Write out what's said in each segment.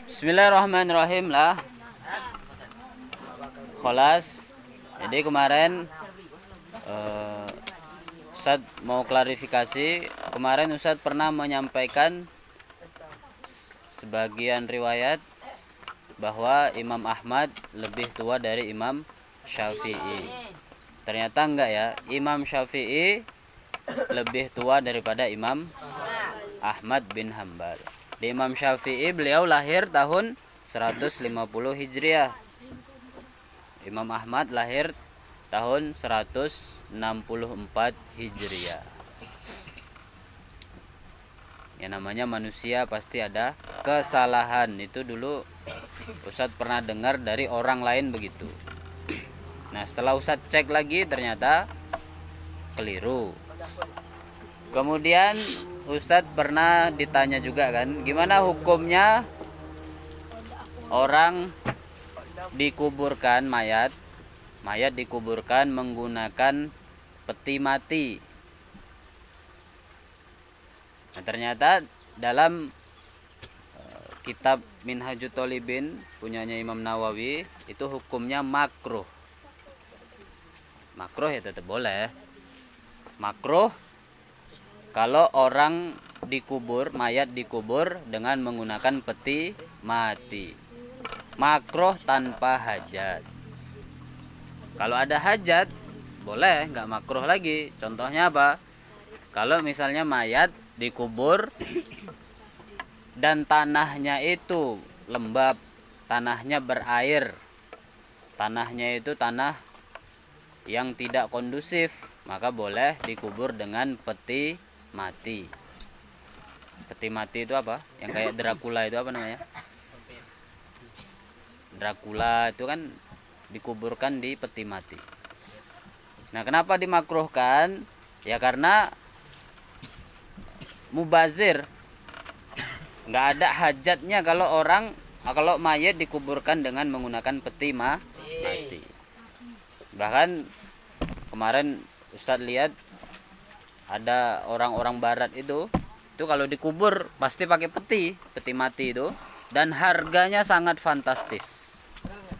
Bismillahirrahmanirrahim lah. Kholas. Jadi kemarin Ustadz mau klarifikasi. Kemarin Ustadz pernah menyampaikan sebagian riwayat bahwa Imam Ahmad lebih tua dari Imam Syafi'i. Ternyata enggak ya. Imam Syafi'i lebih tua daripada Imam Ahmad bin Hambal. Di Imam Syafi'i beliau lahir tahun 150 Hijriah. Imam Ahmad lahir tahun 164 Hijriah. Ya namanya manusia pasti ada kesalahan. Itu dulu Ustadz pernah dengar dari orang lain begitu. Nah setelah Ustadz cek lagi ternyata keliru. Kemudian Ustadz pernah ditanya juga kan, gimana hukumnya orang dikuburkan mayat dikuburkan menggunakan peti mati. Nah, ternyata dalam kitab Minhajut Thalibin punyanya Imam Nawawi itu hukumnya makruh. Makruh ya tetap boleh. Makruh kalau orang dikubur, mayat dikubur dengan menggunakan peti mati. Makruh tanpa hajat. Kalau ada hajat boleh, nggak makruh lagi. Contohnya apa? Kalau misalnya mayat dikubur dan tanahnya itu lembab, tanahnya berair, tanahnya itu tanah yang tidak kondusif, maka boleh dikubur dengan peti mati. Peti mati itu apa? Yang kayak Dracula itu apa namanya? Dracula itu kan dikuburkan di peti mati. Nah, kenapa dimakruhkan? Ya karena mubazir. Nggak ada hajatnya kalau mayat dikuburkan dengan menggunakan peti mati. Bahkan kemarin Ustadz lihat ada orang-orang barat itu kalau dikubur pasti pakai peti mati itu, dan harganya sangat fantastis.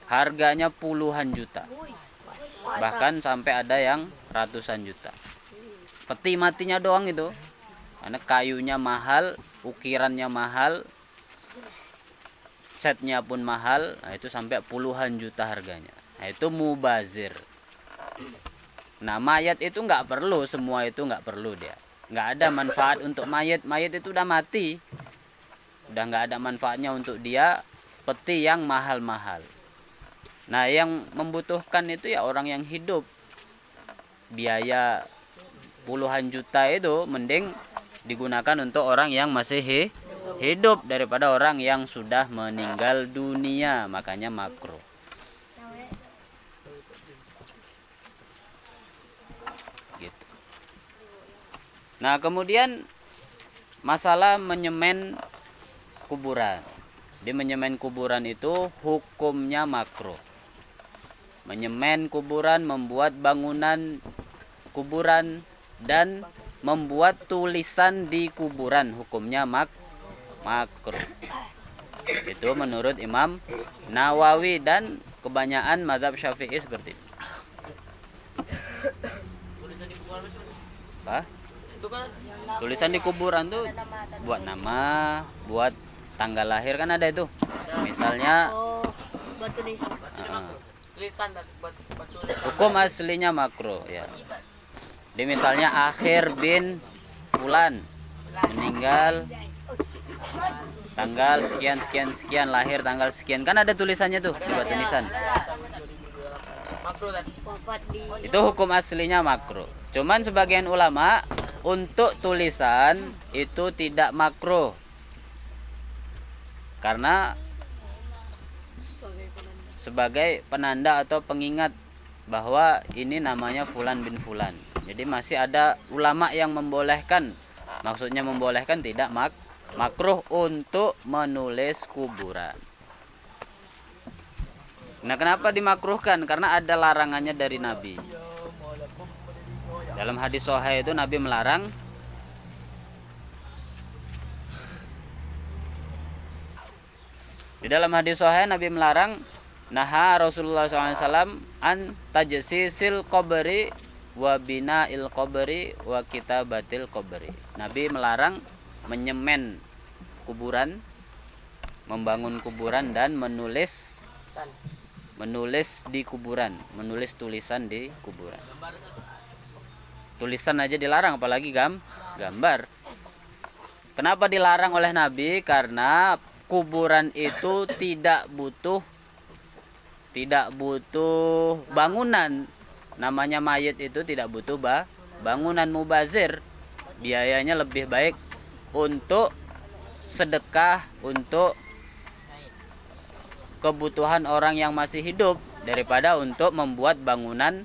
Harganya puluhan juta. Bahkan sampai ada yang ratusan juta. Peti matinya doang itu. Karena kayunya mahal, ukirannya mahal, setnya pun mahal, nah itu sampai puluhan juta harganya. Nah itu mubazir. Nah mayat itu nggak perlu, semua itu nggak perlu dia. Nggak ada manfaat untuk mayat. Mayat itu udah mati. Udah nggak ada manfaatnya untuk dia peti yang mahal-mahal. Nah yang membutuhkan itu ya orang yang hidup. Biaya puluhan juta itu mending digunakan untuk orang yang masih hidup daripada orang yang sudah meninggal dunia. Makanya makruh. Nah kemudian masalah menyemen kuburan. Di menyemen kuburan itu hukumnya makruh. Menyemen kuburan, membuat bangunan kuburan, dan membuat tulisan di kuburan hukumnya makruh. Itu menurut Imam Nawawi dan kebanyakan mazhab Syafi'i seperti itu. Apa? Tulisan di kuburan tuh buat nama, buat tanggal lahir kan ada itu. Misalnya buat tulisan. Hukum aslinya makruh ya. Di misalnya Akhir bin Fulan meninggal tanggal sekian sekian sekian, lahir tanggal sekian, kan ada tulisannya tuh, buat tulisan. Itu hukum aslinya makruh. Cuman sebagian ulama untuk tulisan itu tidak makruh karena sebagai penanda atau pengingat bahwa ini namanya Fulan bin Fulan. Jadi masih ada ulama yang membolehkan, maksudnya membolehkan, tidak makruh untuk menulis kuburan. Nah kenapa dimakruhkan? Karena ada larangannya dari Nabi. Dalam hadis sahih itu Nabi melarang Di dalam hadis sahih Nabi melarang, naha Rasulullah SAW an tajsisil qabri wa bina'il qabri wa kitabatil qabri. Nabi melarang menyemen kuburan, membangun kuburan, dan menulis di kuburan, menulis tulisan di kuburan. Tulisan aja dilarang, apalagi gambar. Kenapa dilarang oleh Nabi? Karena kuburan itu tidak butuh bangunan. Namanya mayit itu tidak butuh bangunan, mubazir. Biayanya lebih baik untuk sedekah, untuk kebutuhan orang yang masih hidup, daripada untuk membuat bangunan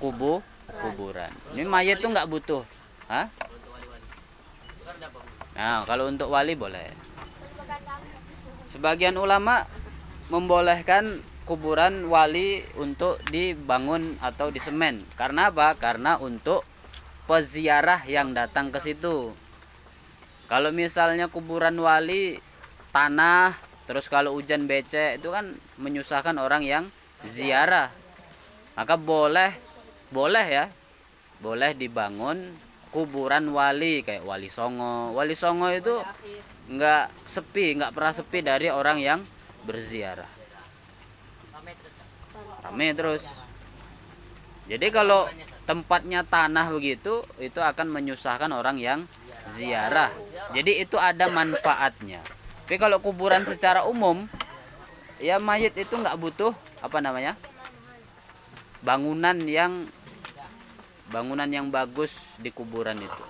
kuburan. Ini mayit tuh nggak butuh. Hah? Nah, kalau untuk wali boleh. Sebagian ulama membolehkan kuburan wali untuk dibangun atau disemen. Karena apa? Karena untuk peziarah yang datang ke situ. Kalau misalnya kuburan wali tanah, terus kalau hujan becek, itu kan menyusahkan orang yang ziarah. Maka boleh dibangun kuburan wali, kayak Wali Songo. Wali Songo itu nggak pernah sepi dari orang yang berziarah. Rame terus. Jadi kalau tempatnya tanah begitu, itu akan menyusahkan orang yang ziarah. Jadi itu ada manfaatnya. Tapi kalau kuburan secara umum, ya mayit itu nggak butuh bangunan yang bagus di kuburan itu.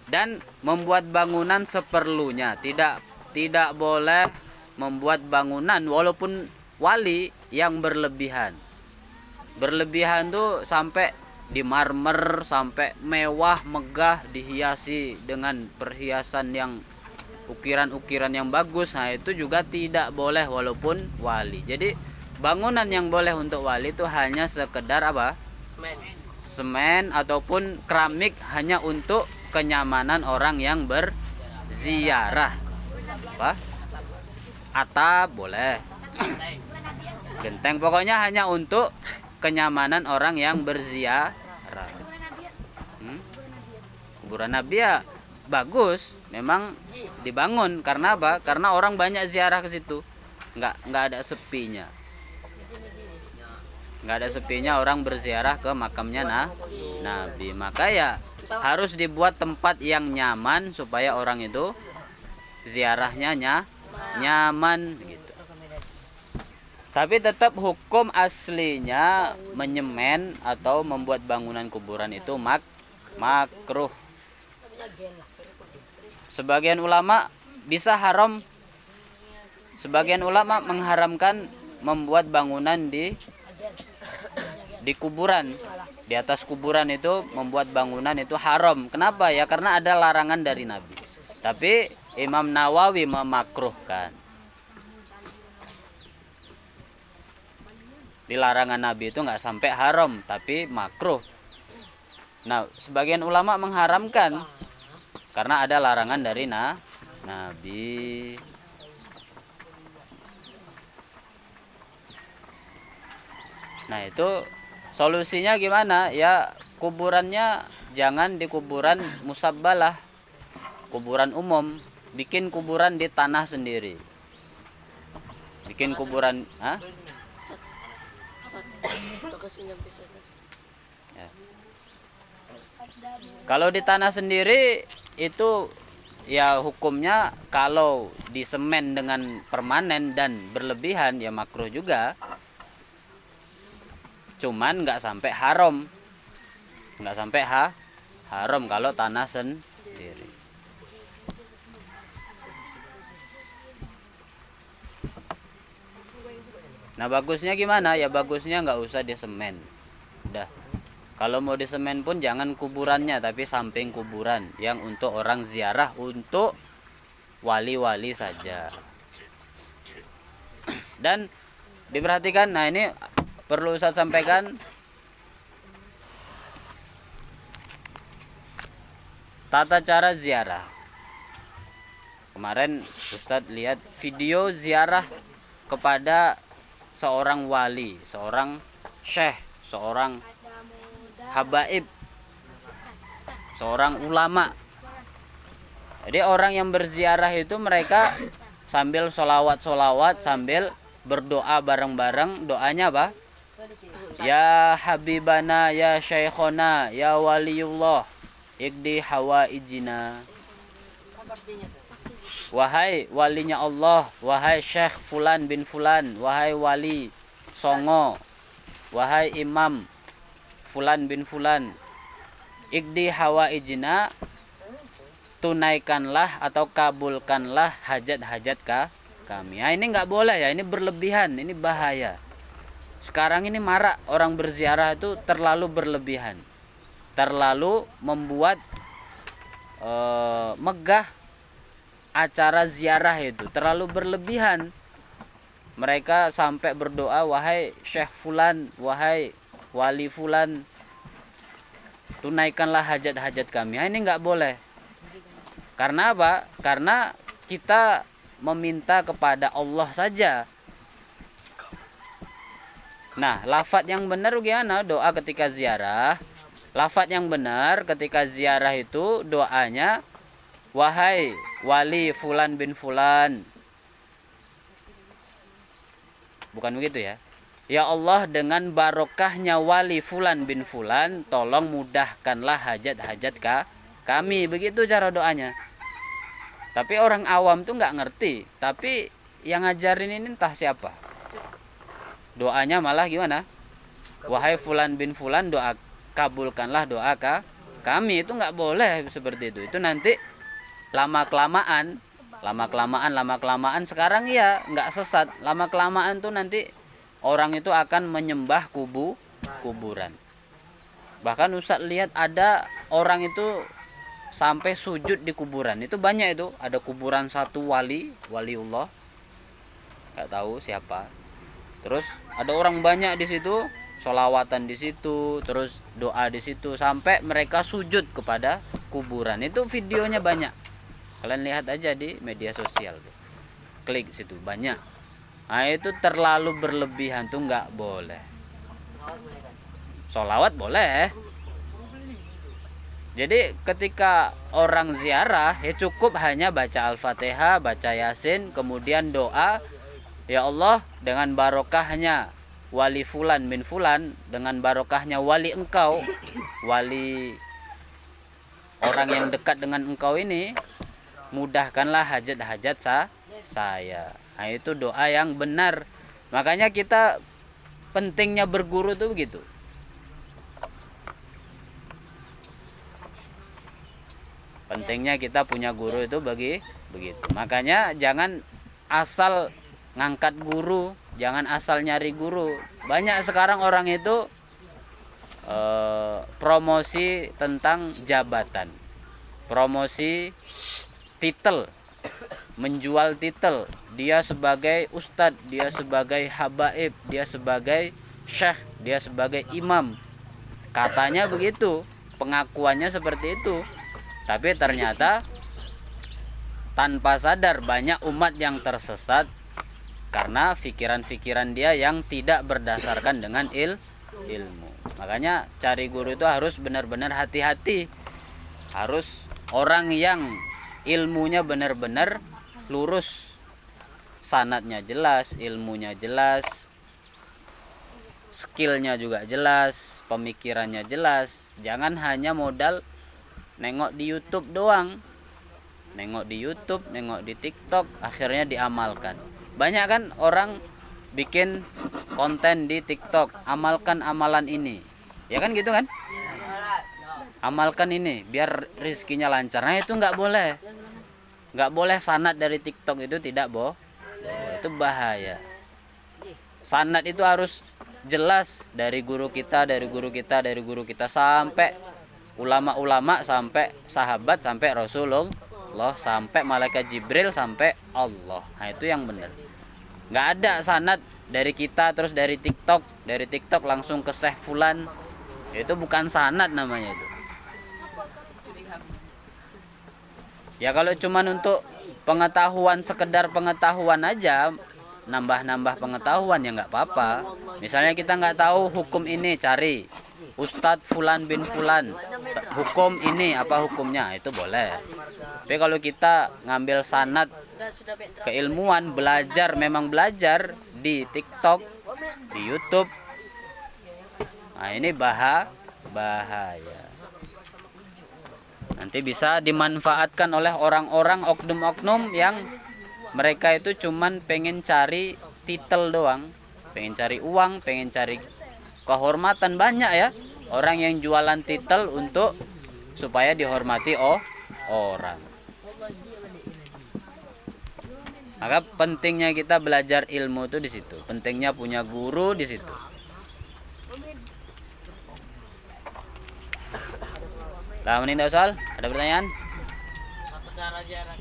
Dan membuat bangunan seperlunya, tidak boleh membuat bangunan walaupun wali yang berlebihan. Berlebihan tuh sampai di marmer, sampai mewah, megah, dihiasi dengan perhiasan yang ukiran-ukiran yang bagus. Nah, itu juga tidak boleh walaupun wali. Jadi bangunan yang boleh untuk wali itu hanya sekedar semen ataupun keramik, hanya untuk kenyamanan orang yang berziarah. Atap boleh, genteng, pokoknya hanya untuk kenyamanan orang yang berziarah. Kuburan Nabi ya bagus, memang dibangun. Karena apa? Karena orang banyak ziarah ke situ, nggak ada sepinya. Nggak ada sepinya orang berziarah ke makamnya Nabi. Maka ya harus dibuat tempat yang nyaman supaya orang itu ziarahnya nyaman gitu. Tapi tetap hukum aslinya menyemen atau membuat bangunan kuburan itu makruh. Sebagian ulama bisa haram. Sebagian ulama mengharamkan membuat bangunan di kuburan. Di atas kuburan itu membuat bangunan itu haram. Kenapa ya? Karena ada larangan dari Nabi. Tapi Imam Nawawi memakruhkan. Di larangan Nabi itu nggak sampai haram, tapi makruh. Nah, sebagian ulama mengharamkan karena ada larangan dari Nabi. Nah, itu solusinya gimana? Ya, kuburannya jangan di kuburan musabbalah, kuburan umum. Bikin kuburan di tanah sendiri. Bikin kuburan, ya. Kalau di tanah sendiri itu ya hukumnya, kalau disemen dengan permanen dan berlebihan ya makruh juga. Cuman nggak sampai haram, haram kalau tanah sendiri. Nah, bagusnya gimana? Ya bagusnya nggak usah disemen. Udah. Kalau mau disemen pun jangan kuburannya, tapi samping kuburan yang untuk orang ziarah, untuk wali-wali saja. Dan diperhatikan, nah ini perlu Ustaz sampaikan, tata cara ziarah. Kemarin Ustadz lihat video ziarah kepada seorang wali, seorang syekh, seorang habaib, seorang ulama. Jadi orang yang berziarah itu mereka sambil solawat-solawat, sambil berdoa bareng-bareng. Doanya apa? Ya habibana, ya syekhona, ya waliullah, ikdi hawaijina. Wahai walinya Allah, wahai syekh fulan bin fulan, wahai wali songo, wahai imam fulan bin fulan, ikdi hawaijina, tunaikanlah atau kabulkanlah hajat-hajat kami. Nah, ini nggak boleh ya, ini berlebihan, ini bahaya. Sekarang ini marak orang berziarah itu terlalu berlebihan, terlalu membuat megah acara ziarah itu, terlalu berlebihan. Mereka sampai berdoa, wahai syekh fulan, wahai wali fulan, tunaikanlah hajat-hajat kami. Nah, ini nggak boleh. Karena apa? Karena kita meminta kepada Allah saja. Nah, lafadz yang benar gimana doa ketika ziarah? Lafadz yang benar ketika ziarah itu doanya, wahai wali fulan bin fulan. Bukan begitu ya? Ya Allah, dengan barokahnya wali fulan bin fulan, tolong mudahkanlah hajat-hajat kami. Begitu cara doanya. Tapi orang awam tuh nggak ngerti. Tapi yang ngajarin ini entah siapa. Doanya malah gimana? Wahai fulan bin fulan, doa kabulkanlah doa kami. Itu nggak boleh seperti itu. Itu nanti lama kelamaan sekarang ya nggak sesat. Lama kelamaan tuh nanti orang itu akan menyembah kuburan. Bahkan Ustadz lihat ada orang itu sampai sujud di kuburan. Itu banyak itu. Ada kuburan satu waliullah, nggak tahu siapa. Terus ada orang banyak di situ, sholawatan di situ, terus doa di situ, sampai mereka sujud kepada kuburan. Itu videonya banyak. Kalian lihat aja di media sosial tuh. Klik situ banyak. Nah, itu terlalu berlebihan tuh nggak boleh. Sholawat boleh. Jadi ketika orang ziarah ya cukup hanya baca Al-Fatihah, baca Yasin, kemudian doa, ya Allah, dengan barokahnya wali fulan bin fulan, dengan barokahnya wali engkau, wali orang yang dekat dengan engkau ini, mudahkanlah hajat-hajat saya. Nah, itu doa yang benar. Makanya kita pentingnya berguru tuh begitu. Pentingnya kita punya guru itu begitu. Makanya jangan asal ngangkat guru, jangan asal nyari guru. Banyak sekarang orang itu promosi tentang jabatan, promosi titel, menjual titel. Dia sebagai ustadz, dia sebagai habaib, dia sebagai syekh, dia sebagai imam. Katanya begitu, pengakuannya seperti itu. Tapi ternyata tanpa sadar banyak umat yang tersesat karena pikiran-pikiran dia yang tidak berdasarkan dengan ilmu. Makanya cari guru itu harus benar-benar hati-hati. Harus orang yang ilmunya benar-benar lurus, sanadnya jelas, ilmunya jelas, skillnya juga jelas, pemikirannya jelas. Jangan hanya modal nengok di YouTube doang, nengok di YouTube, nengok di TikTok, akhirnya diamalkan. Banyak kan orang bikin konten di TikTok, amalkan amalan ini, ya kan gitu kan? Amalkan ini biar rezekinya lancar. Nah, itu nggak boleh, nggak boleh. Sanad dari TikTok itu tidak itu bahaya. Sanad itu harus jelas dari guru kita, dari guru kita, dari guru kita, sampai ulama-ulama, sampai sahabat, sampai Rasulullah, sampai malaikat Jibril, sampai Allah. Nah, itu yang benar. Nggak ada sanad dari kita terus dari TikTok langsung ke Syekh Fulan. Itu bukan sanad namanya itu. Ya kalau cuman untuk pengetahuan, sekedar pengetahuan aja, nambah-nambah pengetahuan ya nggak apa-apa. Misalnya kita nggak tahu hukum ini, cari Ustadz Fulan bin Fulan, hukum ini apa hukumnya, itu boleh. Tapi kalau kita ngambil sanad keilmuan, belajar, memang belajar di TikTok, di YouTube, nah ini bahaya. Nanti bisa dimanfaatkan oleh orang-orang, oknum-oknum yang mereka itu cuman pengen cari titel doang, pengen cari uang, pengen cari kehormatan. Banyak ya orang yang jualan titel untuk supaya dihormati orang. Maka pentingnya kita belajar ilmu itu di situ. Pentingnya punya guru di situ. Lah, menit Sal, ada pertanyaan? Apa cara jarak?